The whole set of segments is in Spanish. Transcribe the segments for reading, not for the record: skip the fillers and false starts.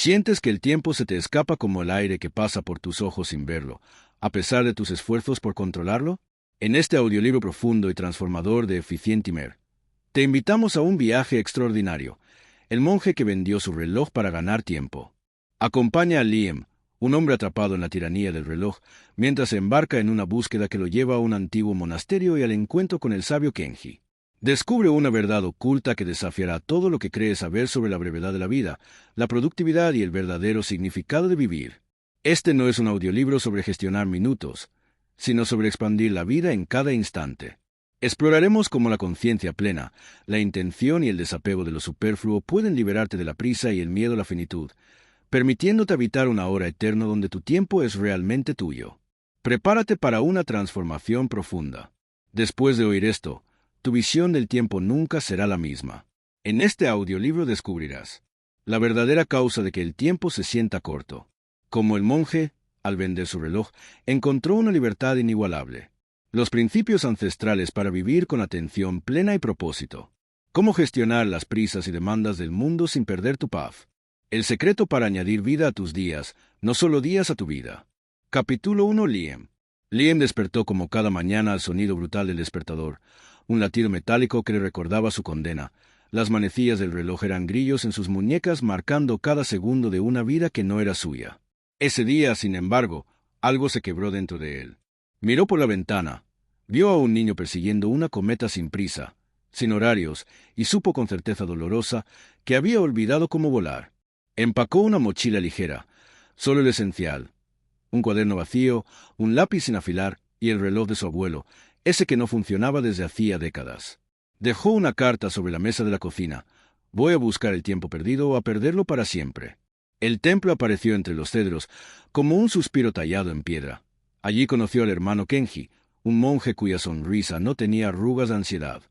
Sientes que el tiempo se te escapa como el aire que pasa por tus ojos sin verlo, a pesar de tus esfuerzos por controlarlo. En este audiolibro profundo y transformador de Eficientimer, te invitamos a un viaje extraordinario, el monje que vendió su reloj para ganar tiempo. Acompaña a Liam, un hombre atrapado en la tiranía del reloj, mientras se embarca en una búsqueda que lo lleva a un antiguo monasterio y al encuentro con el sabio Kenji. Descubre una verdad oculta que desafiará todo lo que crees saber sobre la brevedad de la vida, la productividad y el verdadero significado de vivir. Este no es un audiolibro sobre gestionar minutos, sino sobre expandir la vida en cada instante. Exploraremos cómo la conciencia plena, la intención y el desapego de lo superfluo pueden liberarte de la prisa y el miedo a la finitud, permitiéndote habitar una hora eterna donde tu tiempo es realmente tuyo. Prepárate para una transformación profunda. Después de oír esto, tu visión del tiempo nunca será la misma. En este audiolibro descubrirás la verdadera causa de que el tiempo se sienta corto. Como el monje, al vender su reloj, encontró una libertad inigualable. Los principios ancestrales para vivir con atención plena y propósito. Cómo gestionar las prisas y demandas del mundo sin perder tu paz. El secreto para añadir vida a tus días, no solo días a tu vida. Capítulo 1. Liam. Liam despertó como cada mañana al sonido brutal del despertador, un latido metálico que le recordaba su condena. Las manecillas del reloj eran grillos en sus muñecas marcando cada segundo de una vida que no era suya. Ese día, sin embargo, algo se quebró dentro de él. Miró por la ventana, vio a un niño persiguiendo una cometa sin prisa, sin horarios, y supo con certeza dolorosa que había olvidado cómo volar. Empacó una mochila ligera, solo el esencial, un cuaderno vacío, un lápiz sin afilar y el reloj de su abuelo, ese que no funcionaba desde hacía décadas. Dejó una carta sobre la mesa de la cocina. Voy a buscar el tiempo perdido o a perderlo para siempre. El templo apareció entre los cedros, como un suspiro tallado en piedra. Allí conoció al hermano Kenji, un monje cuya sonrisa no tenía arrugas de ansiedad.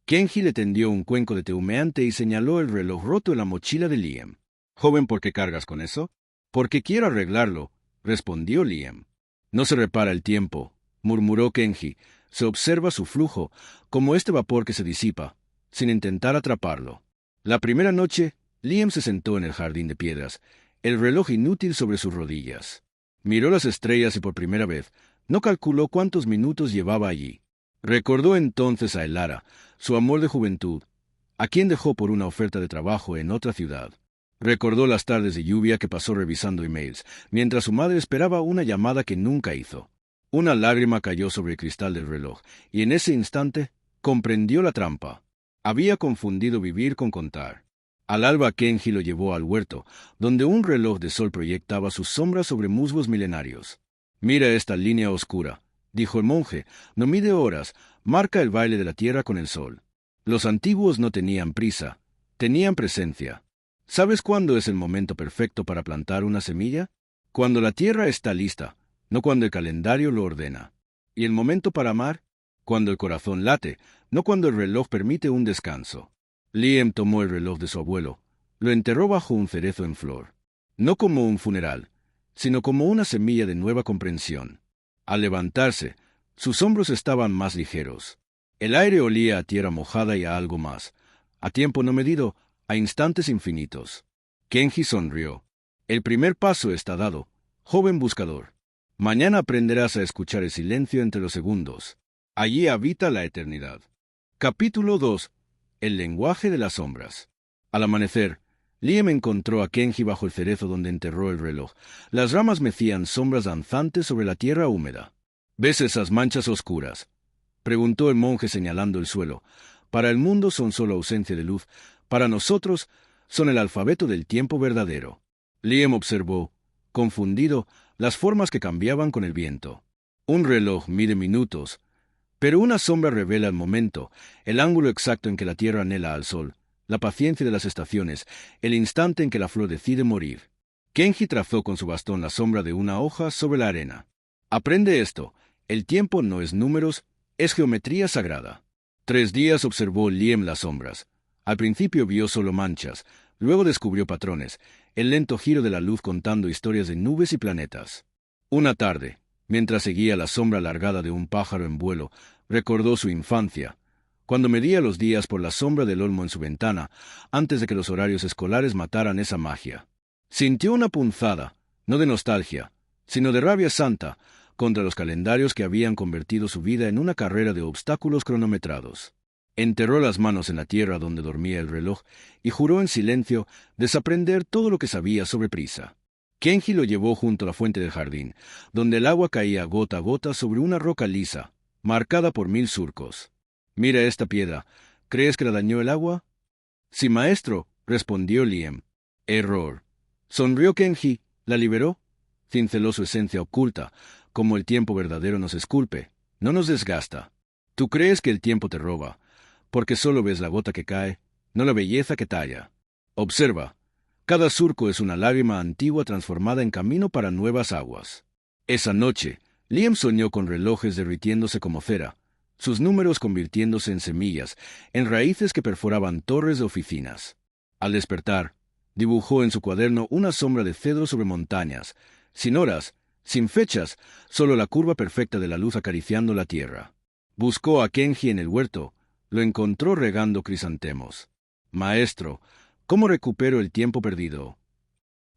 Kenji le tendió un cuenco de té humeante y señaló el reloj roto en la mochila de Liam. «Joven, ¿por qué cargas con eso?» «Porque quiero arreglarlo», respondió Liam. «No se repara el tiempo», murmuró Kenji. «Se observa su flujo, como este vapor que se disipa, sin intentar atraparlo». La primera noche, Liam se sentó en el jardín de piedras, el reloj inútil sobre sus rodillas. Miró las estrellas y por primera vez no calculó cuántos minutos llevaba allí. Recordó entonces a Elara, su amor de juventud, a quien dejó por una oferta de trabajo en otra ciudad. Recordó las tardes de lluvia que pasó revisando emails, mientras su madre esperaba una llamada que nunca hizo. Una lágrima cayó sobre el cristal del reloj, y en ese instante comprendió la trampa. Había confundido vivir con contar. Al alba Kenji lo llevó al huerto, donde un reloj de sol proyectaba sus sombras sobre musgos milenarios. «Mira esta línea oscura», dijo el monje. «No mide horas, marca el baile de la tierra con el sol». Los antiguos no tenían prisa, tenían presencia. ¿Sabes cuándo es el momento perfecto para plantar una semilla? Cuando la tierra está lista, no cuando el calendario lo ordena. ¿Y el momento para amar? Cuando el corazón late, no cuando el reloj permite un descanso. Liam tomó el reloj de su abuelo, lo enterró bajo un cerezo en flor. No como un funeral, sino como una semilla de nueva comprensión. Al levantarse, sus hombros estaban más ligeros. El aire olía a tierra mojada y a algo más, a tiempo no medido, a instantes infinitos. Kenji sonrió. «El primer paso está dado, joven buscador. Mañana aprenderás a escuchar el silencio entre los segundos. Allí habita la eternidad». Capítulo 2. El lenguaje de las sombras. Al amanecer, Liam encontró a Kenji bajo el cerezo donde enterró el reloj. Las ramas mecían sombras danzantes sobre la tierra húmeda. «¿Ves esas manchas oscuras?», preguntó el monje señalando el suelo. «Para el mundo son solo ausencia de luz, para nosotros son el alfabeto del tiempo verdadero». Liam observó, confundido, las formas que cambiaban con el viento. Un reloj mide minutos, pero una sombra revela el momento, el ángulo exacto en que la tierra anhela al sol, la paciencia de las estaciones, el instante en que la flor decide morir. Kenji trazó con su bastón la sombra de una hoja sobre la arena. «Aprende esto, el tiempo no es números, es geometría sagrada». 3 días observó Liam las sombras. Al principio vio solo manchas, luego descubrió patrones, el lento giro de la luz contando historias de nubes y planetas. Una tarde, mientras seguía la sombra alargada de un pájaro en vuelo, recordó su infancia, cuando medía los días por la sombra del olmo en su ventana, antes de que los horarios escolares mataran esa magia. Sintió una punzada, no de nostalgia, sino de rabia santa, contra los calendarios que habían convertido su vida en una carrera de obstáculos cronometrados. Enterró las manos en la tierra donde dormía el reloj y juró en silencio desaprender todo lo que sabía sobre prisa. Kenji lo llevó junto a la fuente del jardín, donde el agua caía gota a gota sobre una roca lisa, marcada por 1000 surcos. «Mira esta piedra. ¿Crees que la dañó el agua?» «Sí, maestro», respondió Liem. «Error». Sonrió Kenji, la liberó. Cinceló su esencia oculta, como el tiempo verdadero nos esculpe, no nos desgasta. Tú crees que el tiempo te roba, porque solo ves la gota que cae, no la belleza que talla. Observa. Cada surco es una lágrima antigua transformada en camino para nuevas aguas. Esa noche, Liem soñó con relojes derritiéndose como cera, sus números convirtiéndose en semillas, en raíces que perforaban torres de oficinas. Al despertar, dibujó en su cuaderno una sombra de cedro sobre montañas, sin horas, sin fechas, solo la curva perfecta de la luz acariciando la tierra. Buscó a Kenji en el huerto, lo encontró regando crisantemos. «Maestro, ¿cómo recupero el tiempo perdido?»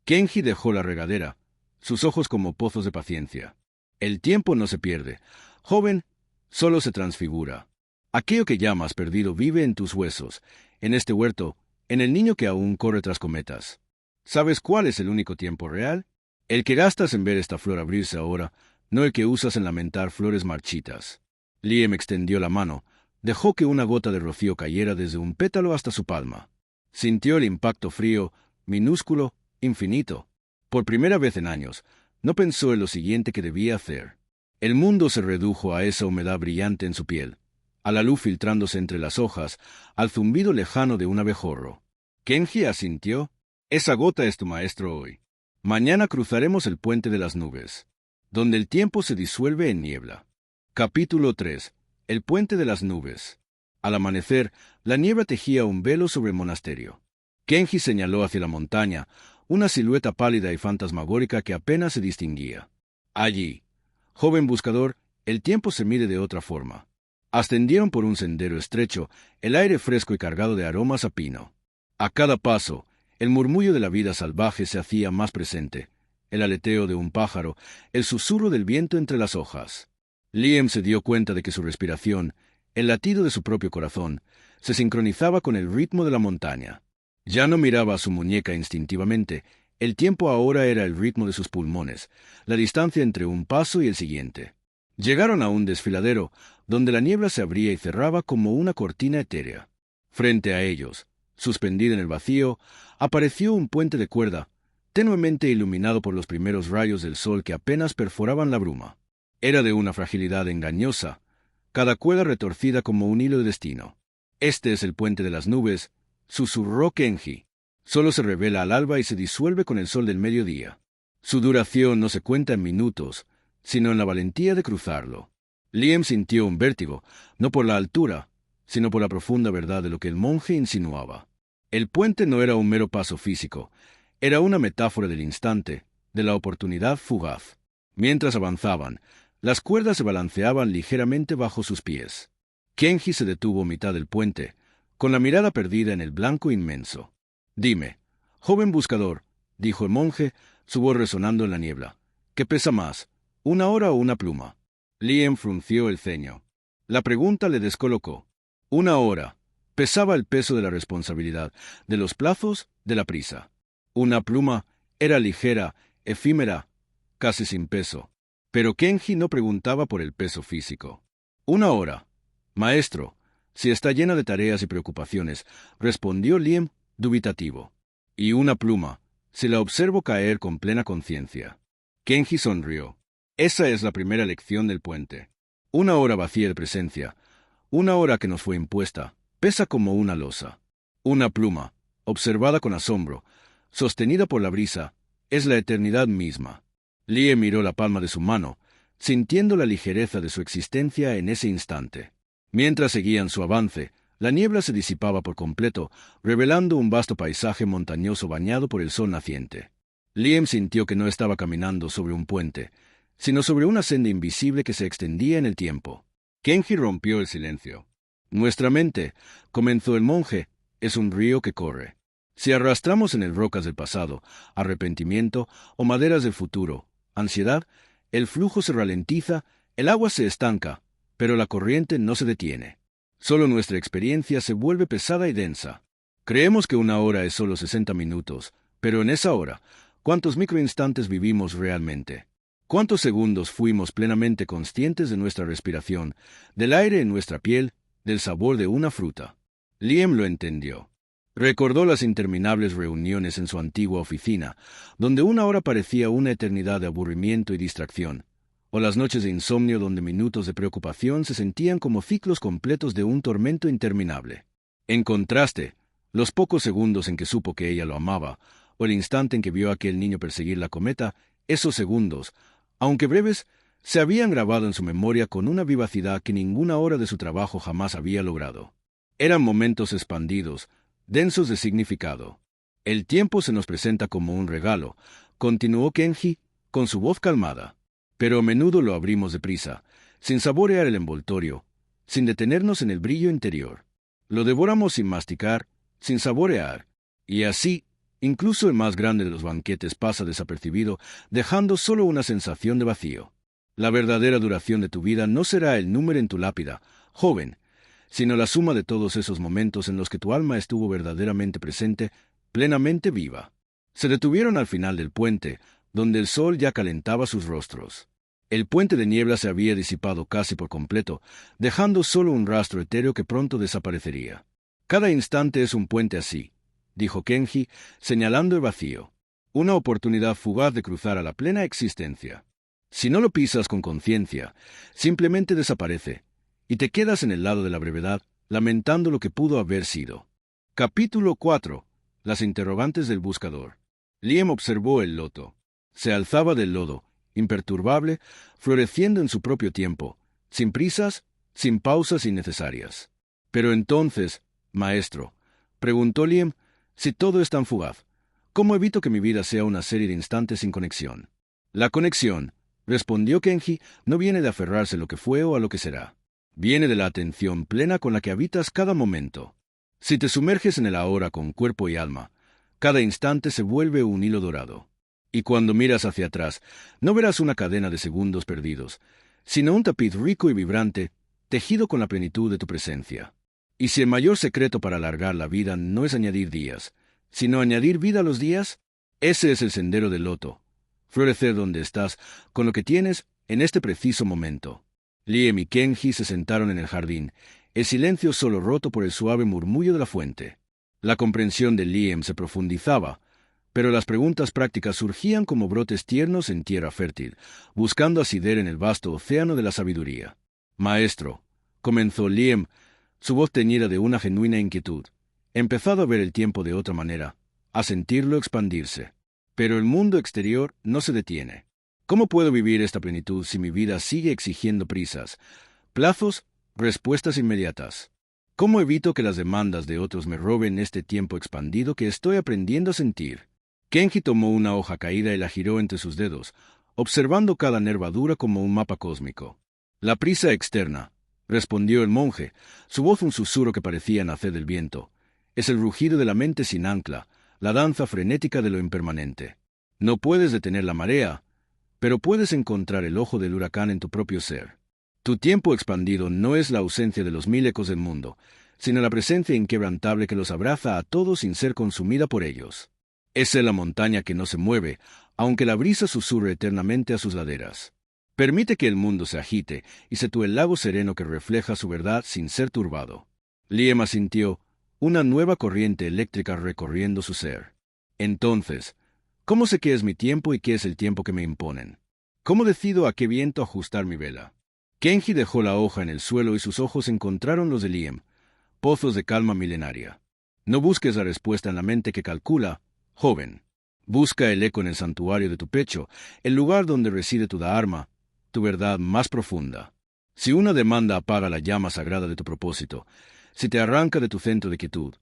Kenji dejó la regadera, sus ojos como pozos de paciencia. «El tiempo no se pierde, joven, solo se transfigura. Aquello que llamas perdido vive en tus huesos, en este huerto, en el niño que aún corre tras cometas. ¿Sabes cuál es el único tiempo real? El que gastas en ver esta flor abrirse ahora, no el que usas en lamentar flores marchitas». Liem extendió la mano, dejó que una gota de rocío cayera desde un pétalo hasta su palma. Sintió el impacto frío, minúsculo, infinito. Por primera vez en años, no pensó en lo siguiente que debía hacer. El mundo se redujo a esa humedad brillante en su piel, a la luz filtrándose entre las hojas, al zumbido lejano de un abejorro. Kenji asintió. «Esa gota es tu maestro hoy. Mañana cruzaremos el puente de las nubes, donde el tiempo se disuelve en niebla». Capítulo 3. El puente de las nubes. Al amanecer, la niebla tejía un velo sobre el monasterio. Kenji señaló hacia la montaña, una silueta pálida y fantasmagórica que apenas se distinguía. «Allí, joven buscador, el tiempo se mide de otra forma». Ascendieron por un sendero estrecho, el aire fresco y cargado de aromas a pino. A cada paso, el murmullo de la vida salvaje se hacía más presente, el aleteo de un pájaro, el susurro del viento entre las hojas. Liem se dio cuenta de que su respiración, el latido de su propio corazón, se sincronizaba con el ritmo de la montaña. Ya no miraba a su muñeca instintivamente, el tiempo ahora era el ritmo de sus pulmones, la distancia entre un paso y el siguiente. Llegaron a un desfiladero, donde la niebla se abría y cerraba como una cortina etérea. Frente a ellos, suspendida en el vacío, apareció un puente de cuerda, tenuemente iluminado por los primeros rayos del sol que apenas perforaban la bruma. Era de una fragilidad engañosa, cada cuerda retorcida como un hilo de destino. «Este es el puente de las nubes», susurró Kenji. «Solo se revela al alba y se disuelve con el sol del mediodía. Su duración no se cuenta en minutos, sino en la valentía de cruzarlo». Liem sintió un vértigo, no por la altura, sino por la profunda verdad de lo que el monje insinuaba. El puente no era un mero paso físico, era una metáfora del instante, de la oportunidad fugaz. Mientras avanzaban, las cuerdas se balanceaban ligeramente bajo sus pies. Kenji se detuvo a mitad del puente, con la mirada perdida en el blanco inmenso. «Dime, joven buscador», dijo el monje, su voz resonando en la niebla, «¿qué pesa más, una hora o una pluma?» Liem frunció el ceño. La pregunta le descolocó. Una hora. Pesaba el peso de la responsabilidad, de los plazos, de la prisa. Una pluma era ligera, efímera, casi sin peso. Pero Kenji no preguntaba por el peso físico. «Una hora. Maestro, si está llena de tareas y preocupaciones», respondió Liem, dubitativo. «Y una pluma, si la observo caer con plena conciencia». Kenji sonrió. «Esa es la primera lección del puente. Una hora vacía de presencia, una hora que nos fue impuesta, pesa como una losa. Una pluma, observada con asombro, sostenida por la brisa, es la eternidad misma». Lie miró la palma de su mano, sintiendo la ligereza de su existencia en ese instante. Mientras seguían su avance, la niebla se disipaba por completo, revelando un vasto paisaje montañoso bañado por el sol naciente. Liem sintió que no estaba caminando sobre un puente, sino sobre una senda invisible que se extendía en el tiempo. Kenji rompió el silencio. «Nuestra mente», comenzó el monje, «es un río que corre. Si arrastramos en él rocas del pasado, arrepentimiento o maderas del futuro, ansiedad, el flujo se ralentiza, el agua se estanca, pero la corriente no se detiene. Solo nuestra experiencia se vuelve pesada y densa. Creemos que una hora es solo 60 minutos, pero en esa hora, ¿cuántos microinstantes vivimos realmente? ¿Cuántos segundos fuimos plenamente conscientes de nuestra respiración, del aire en nuestra piel, del sabor de una fruta? Liam lo entendió. Recordó las interminables reuniones en su antigua oficina, donde una hora parecía una eternidad de aburrimiento y distracción, o las noches de insomnio donde minutos de preocupación se sentían como ciclos completos de un tormento interminable. En contraste, los pocos segundos en que supo que ella lo amaba, o el instante en que vio a aquel niño perseguir la cometa, esos segundos, aunque breves, se habían grabado en su memoria con una vivacidad que ninguna hora de su trabajo jamás había logrado. Eran momentos expandidos, densos de significado. El tiempo se nos presenta como un regalo, continuó Kenji, con su voz calmada. Pero a menudo lo abrimos deprisa, sin saborear el envoltorio, sin detenernos en el brillo interior. Lo devoramos sin masticar, sin saborear, y así, incluso el más grande de los banquetes pasa desapercibido, dejando solo una sensación de vacío. La verdadera duración de tu vida no será el número en tu lápida, joven, sino la suma de todos esos momentos en los que tu alma estuvo verdaderamente presente, plenamente viva. Se detuvieron al final del puente, donde el sol ya calentaba sus rostros. El puente de niebla se había disipado casi por completo, dejando solo un rastro etéreo que pronto desaparecería. Cada instante es un puente así, dijo Kenji, señalando el vacío. Una oportunidad fugaz de cruzar a la plena existencia. Si no lo pisas con conciencia, simplemente desaparece, y te quedas en el lado de la brevedad, lamentando lo que pudo haber sido. Capítulo 4. Las interrogantes del buscador. Liam observó el loto. Se alzaba del lodo, imperturbable, floreciendo en su propio tiempo, sin prisas, sin pausas innecesarias. Pero entonces, maestro, preguntó Liam, si todo es tan fugaz, ¿cómo evito que mi vida sea una serie de instantes sin conexión? La conexión, respondió Kenji, no viene de aferrarse a lo que fue o a lo que será. Viene de la atención plena con la que habitas cada momento. Si te sumerges en el ahora con cuerpo y alma, cada instante se vuelve un hilo dorado. Y cuando miras hacia atrás, no verás una cadena de segundos perdidos, sino un tapiz rico y vibrante, tejido con la plenitud de tu presencia. Y si el mayor secreto para alargar la vida no es añadir días, sino añadir vida a los días, ese es el sendero del loto. Florecer donde estás, con lo que tienes, en este preciso momento. Liam y Kenji se sentaron en el jardín, el silencio solo roto por el suave murmullo de la fuente. La comprensión de Liam se profundizaba, pero las preguntas prácticas surgían como brotes tiernos en tierra fértil, buscando asidero en el vasto océano de la sabiduría. Maestro, comenzó Liam, su voz teñida de una genuina inquietud. He empezado a ver el tiempo de otra manera, a sentirlo expandirse. Pero el mundo exterior no se detiene. ¿Cómo puedo vivir esta plenitud si mi vida sigue exigiendo prisas, plazos, respuestas inmediatas? ¿Cómo evito que las demandas de otros me roben este tiempo expandido que estoy aprendiendo a sentir? Kenji tomó una hoja caída y la giró entre sus dedos, observando cada nervadura como un mapa cósmico. La prisa externa, respondió el monje, su voz un susurro que parecía nacer del viento. Es el rugido de la mente sin ancla, la danza frenética de lo impermanente. No puedes detener la marea, pero puedes encontrar el ojo del huracán en tu propio ser. Tu tiempo expandido no es la ausencia de los mil ecos del mundo, sino la presencia inquebrantable que los abraza a todos sin ser consumida por ellos. Es la montaña que no se mueve, aunque la brisa susurre eternamente a sus laderas. Permite que el mundo se agite, y sé tú el lago sereno que refleja su verdad sin ser turbado. Liam asintió, una nueva corriente eléctrica recorriendo su ser. Entonces, ¿cómo sé qué es mi tiempo y qué es el tiempo que me imponen? ¿Cómo decido a qué viento ajustar mi vela? Kenji dejó la hoja en el suelo y sus ojos encontraron los de Liam, pozos de calma milenaria. No busques la respuesta en la mente que calcula, joven. Busca el eco en el santuario de tu pecho, el lugar donde reside tu dharma, tu verdad más profunda. Si una demanda apaga la llama sagrada de tu propósito, si te arranca de tu centro de quietud,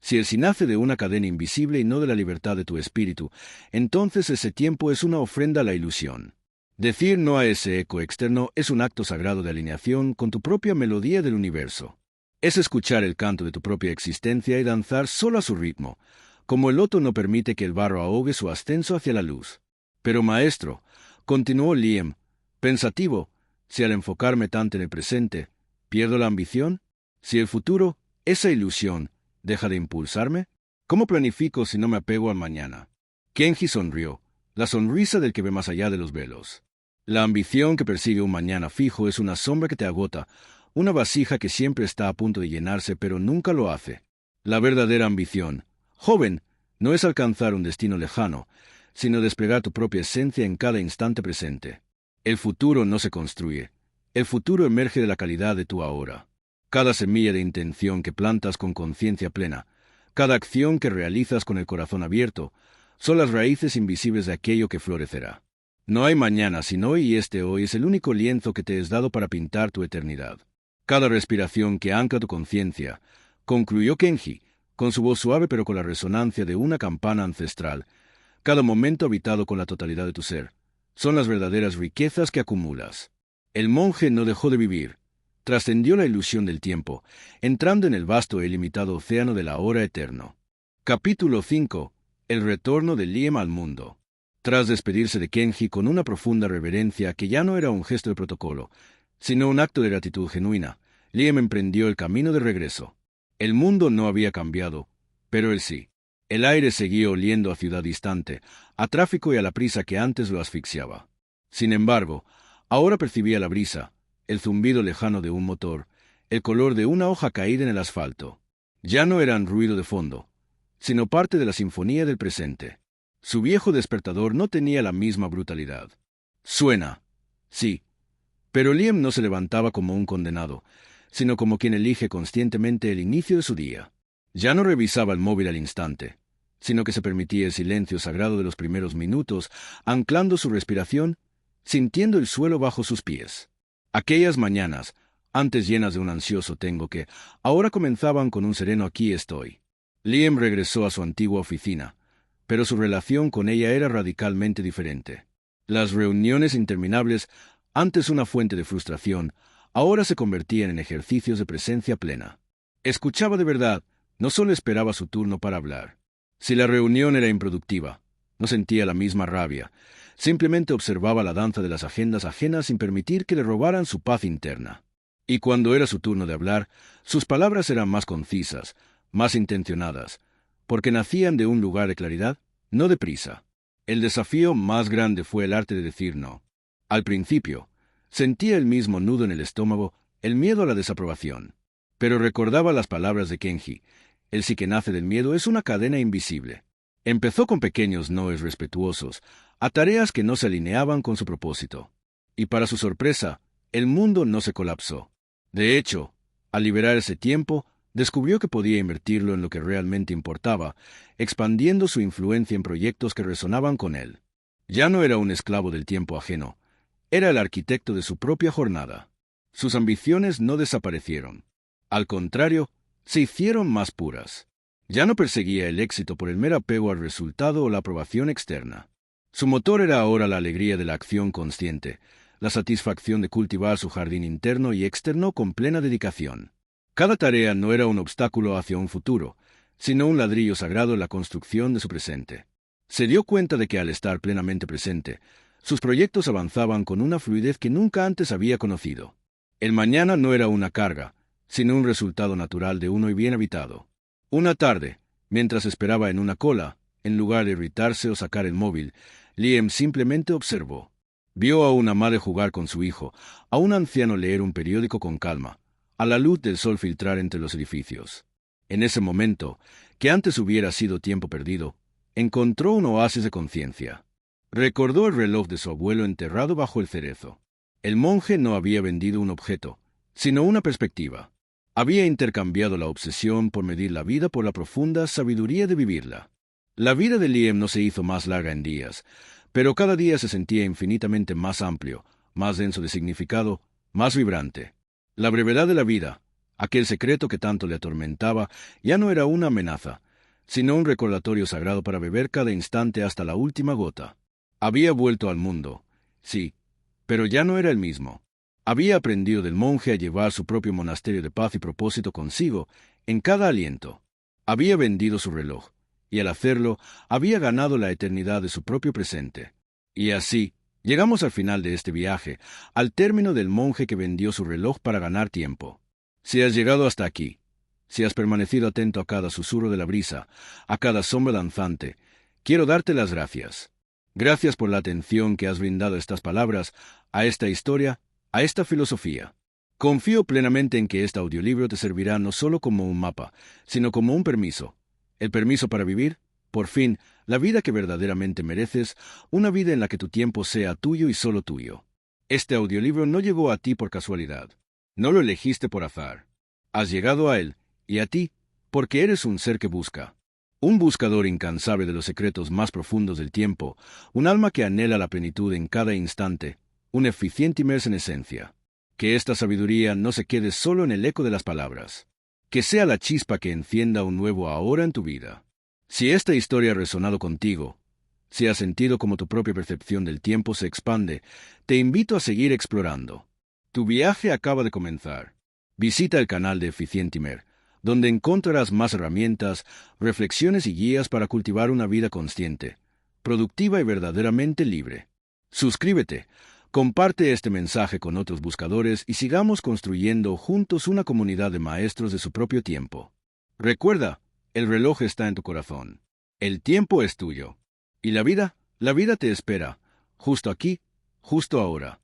si el sí nace de una cadena invisible y no de la libertad de tu espíritu, entonces ese tiempo es una ofrenda a la ilusión. Decir no a ese eco externo es un acto sagrado de alineación con tu propia melodía del universo. Es escuchar el canto de tu propia existencia y danzar solo a su ritmo, como el loto no permite que el barro ahogue su ascenso hacia la luz. Pero maestro, continuó Liam, pensativo, si al enfocarme tanto en el presente, pierdo la ambición, si el futuro, esa ilusión, deja de impulsarme, ¿cómo planifico si no me apego al mañana? Kenji sonrió, la sonrisa del que ve más allá de los velos. La ambición que persigue un mañana fijo es una sombra que te agota, una vasija que siempre está a punto de llenarse pero nunca lo hace. La verdadera ambición, joven, no es alcanzar un destino lejano, sino desplegar tu propia esencia en cada instante presente. El futuro no se construye. El futuro emerge de la calidad de tu ahora. Cada semilla de intención que plantas con conciencia plena, cada acción que realizas con el corazón abierto, son las raíces invisibles de aquello que florecerá. No hay mañana sin hoy y este hoy es el único lienzo que te es dado para pintar tu eternidad. Cada respiración que ancla tu conciencia, concluyó Kenji, con su voz suave pero con la resonancia de una campana ancestral, cada momento habitado con la totalidad de tu ser, son las verdaderas riquezas que acumulas. El monje no dejó de vivir, trascendió la ilusión del tiempo, entrando en el vasto e ilimitado océano del ahora eterno. Capítulo 5. El retorno de Liam al mundo. Tras despedirse de Kenji con una profunda reverencia que ya no era un gesto de protocolo, sino un acto de gratitud genuina, Liam emprendió el camino de regreso. El mundo no había cambiado, pero él sí. El aire seguía oliendo a ciudad distante, a tráfico y a la prisa que antes lo asfixiaba. Sin embargo, ahora percibía la brisa, el zumbido lejano de un motor, el color de una hoja caída en el asfalto. Ya no eran ruido de fondo, sino parte de la sinfonía del presente. Su viejo despertador no tenía la misma brutalidad. Suena, sí, pero Liam no se levantaba como un condenado, sino como quien elige conscientemente el inicio de su día. Ya no revisaba el móvil al instante, sino que se permitía el silencio sagrado de los primeros minutos, anclando su respiración, sintiendo el suelo bajo sus pies. Aquellas mañanas, antes llenas de un ansioso tengo que, ahora comenzaban con un sereno aquí estoy. Liam regresó a su antigua oficina, pero su relación con ella era radicalmente diferente. Las reuniones interminables, antes una fuente de frustración, ahora se convertían en ejercicios de presencia plena. Escuchaba de verdad, no solo esperaba su turno para hablar. Si la reunión era improductiva, no sentía la misma rabia, simplemente observaba la danza de las agendas ajenas sin permitir que le robaran su paz interna. Y cuando era su turno de hablar, sus palabras eran más concisas, más intencionadas, porque nacían de un lugar de claridad, no de prisa. El desafío más grande fue el arte de decir no. Al principio, sentía el mismo nudo en el estómago, el miedo a la desaprobación. Pero recordaba las palabras de Kenji: el sí que nace del miedo es una cadena invisible. Empezó con pequeños noes respetuosos, a tareas que no se alineaban con su propósito. Y para su sorpresa, el mundo no se colapsó. De hecho, al liberar ese tiempo, descubrió que podía invertirlo en lo que realmente importaba, expandiendo su influencia en proyectos que resonaban con él. Ya no era un esclavo del tiempo ajeno, era el arquitecto de su propia jornada. Sus ambiciones no desaparecieron. Al contrario, se hicieron más puras. Ya no perseguía el éxito por el mero apego al resultado o la aprobación externa. Su motor era ahora la alegría de la acción consciente, la satisfacción de cultivar su jardín interno y externo con plena dedicación. Cada tarea no era un obstáculo hacia un futuro, sino un ladrillo sagrado en la construcción de su presente. Se dio cuenta de que al estar plenamente presente, sus proyectos avanzaban con una fluidez que nunca antes había conocido. El mañana no era una carga, sino un resultado natural de un hoy bien habitado. Una tarde, mientras esperaba en una cola, en lugar de irritarse o sacar el móvil, Liam simplemente observó. Vio a una madre jugar con su hijo, a un anciano leer un periódico con calma, a la luz del sol filtrar entre los edificios. En ese momento, que antes hubiera sido tiempo perdido, encontró un oasis de conciencia. Recordó el reloj de su abuelo enterrado bajo el cerezo. El monje no había vendido un objeto, sino una perspectiva. Había intercambiado la obsesión por medir la vida por la profunda sabiduría de vivirla. La vida de Liam no se hizo más larga en días, pero cada día se sentía infinitamente más amplio, más denso de significado, más vibrante. La brevedad de la vida, aquel secreto que tanto le atormentaba, ya no era una amenaza, sino un recordatorio sagrado para beber cada instante hasta la última gota. Había vuelto al mundo, sí, pero ya no era el mismo. Había aprendido del monje a llevar su propio monasterio de paz y propósito consigo, en cada aliento. Había vendido su reloj, y al hacerlo, había ganado la eternidad de su propio presente. Y así, llegamos al final de este viaje, al término del monje que vendió su reloj para ganar tiempo. Si has llegado hasta aquí, si has permanecido atento a cada susurro de la brisa, a cada sombra danzante, quiero darte las gracias. Gracias por la atención que has brindado a estas palabras, a esta historia, a esta filosofía. Confío plenamente en que este audiolibro te servirá no solo como un mapa, sino como un permiso. El permiso para vivir, por fin, la vida que verdaderamente mereces, una vida en la que tu tiempo sea tuyo y solo tuyo. Este audiolibro no llegó a ti por casualidad. No lo elegiste por azar. Has llegado a él, y a ti, porque eres un ser que busca. Un buscador incansable de los secretos más profundos del tiempo, un alma que anhela la plenitud en cada instante, un eficientimer en esencia. Que esta sabiduría no se quede solo en el eco de las palabras. Que sea la chispa que encienda un nuevo ahora en tu vida. Si esta historia ha resonado contigo, si has sentido como tu propia percepción del tiempo se expande, te invito a seguir explorando. Tu viaje acaba de comenzar. Visita el canal de Eficientimer, donde encontrarás más herramientas, reflexiones y guías para cultivar una vida consciente, productiva y verdaderamente libre. Suscríbete, comparte este mensaje con otros buscadores y sigamos construyendo juntos una comunidad de maestros de su propio tiempo. Recuerda, el reloj está en tu corazón. El tiempo es tuyo. Y la vida te espera, justo aquí, justo ahora.